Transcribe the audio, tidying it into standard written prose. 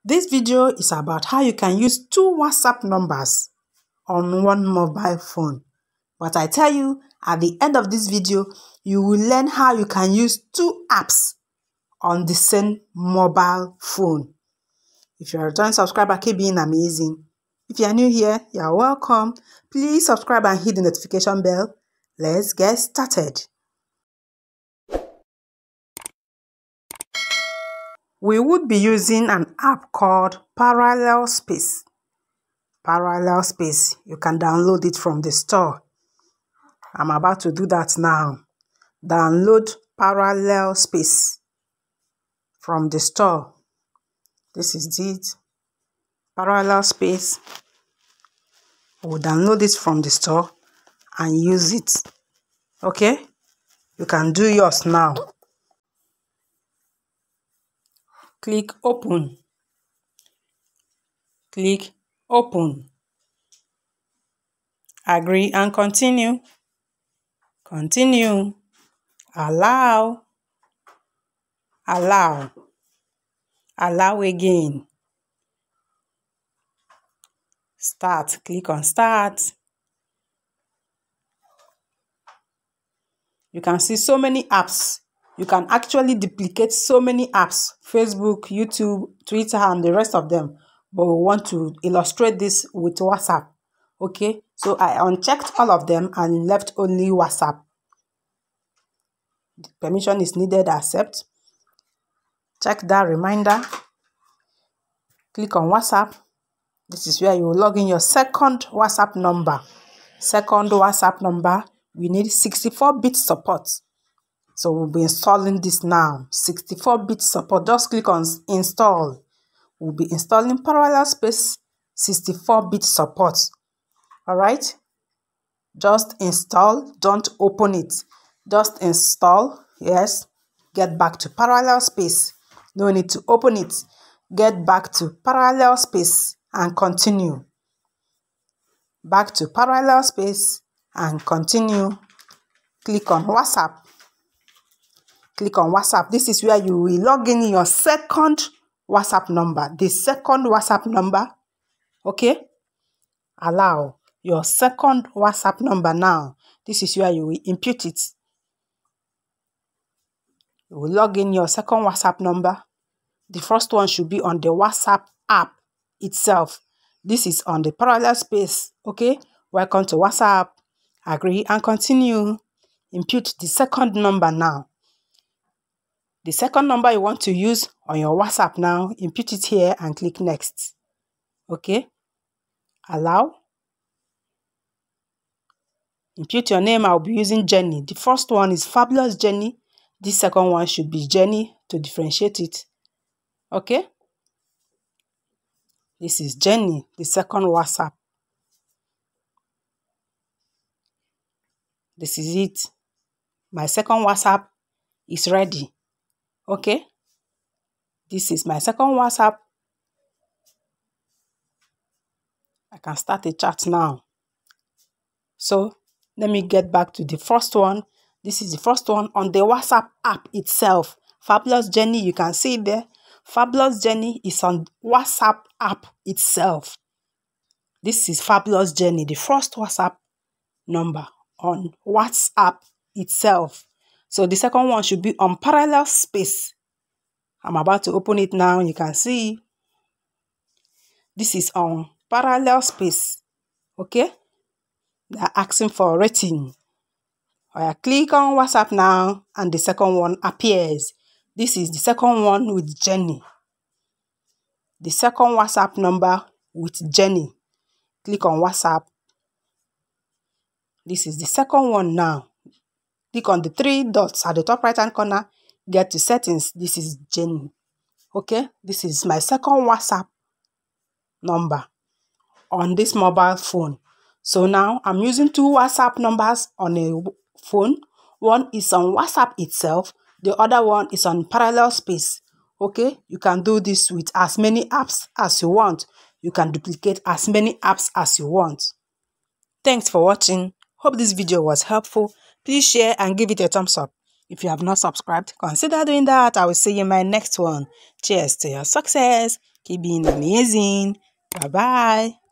This video is about how you can use 2 WhatsApp numbers on one mobile phone. But I tell you, at the end of this video, you will learn how you can use 2 apps on the same mobile phone. If you're a returning subscriber, keep being amazing. If you are new here, you're welcome. Please subscribe and hit the notification bell. Let's get started. We would be using an app called Parallel Space. Parallel Space, you can download it from the store. I'm about to do that now. Download Parallel Space from the store. This is it. Parallel Space. We'll download it from the store and use it. Okay? You can do yours now. Click Open. Click Open. Agree and continue. Continue. Allow. Allow. Allow again. Start. Click on Start. You can see so many apps. You can actually duplicate so many apps. Facebook, YouTube, Twitter, and the rest of them. But we want to illustrate this with WhatsApp. Okay, so I unchecked all of them and left only WhatsApp. Permission is needed, accept. Check that reminder. Click on WhatsApp. This is where you will log in your second WhatsApp number. Second WhatsApp number, we need 64-bit support. So we'll be installing this now. 64-bit support. Just click on Install. We'll be installing Parallel Space 64-bit support. Alright? Just install. Don't open it. Just install. Yes. Get back to Parallel Space. No need to open it. Get back to Parallel Space and continue. Back to Parallel Space and continue. Click on WhatsApp. Click on WhatsApp. This is where you will log in your second WhatsApp number. The second WhatsApp number. Okay? Allow your second WhatsApp number now. This is where you will input it. You will log in your second WhatsApp number. The first one should be on the WhatsApp app itself. This is on the Parallel Space. Okay? Welcome to WhatsApp. Agree and continue. Input the second number now. The second number you want to use on your WhatsApp now, input it here and click Next. Okay? Allow. Input your name. I'll be using Jenny. The first one is Fabulous Jenny. This second one should be Jenny to differentiate it. Okay? This is Jenny, the second WhatsApp. This is it. My second WhatsApp is ready. Okay? This is my second WhatsApp. I can start a chat now. So, let me get back to the first one. This is the first one on the WhatsApp app itself. Fabulous Jenny, you can see there. Fabulous Jenny is on WhatsApp app itself. This is Fabulous Jenny, the first WhatsApp number on WhatsApp itself. So the second one should be on Parallel Space. I'm about to open it now. You can see. This is on Parallel Space. Okay? They are asking for a rating. I click on WhatsApp now and the second one appears. This is the second one with Jenny. The second WhatsApp number with Jenny. Click on WhatsApp. This is the second one now. Click on the 3 dots at the top right hand corner. Get to settings. This is Jenny. Okay? This is my second WhatsApp number on this mobile phone. So now I'm using 2 WhatsApp numbers on a phone. One is on WhatsApp itself. The other one is on Parallel Space. Okay? You can do this with as many apps as you want. You can duplicate as many apps as you want. Thanks for watching. Hope this video was helpful. Please share and give it a thumbs up. If you have not subscribed, consider doing that. I will see you in my next one. Cheers to your success. Keep being amazing. Bye-bye.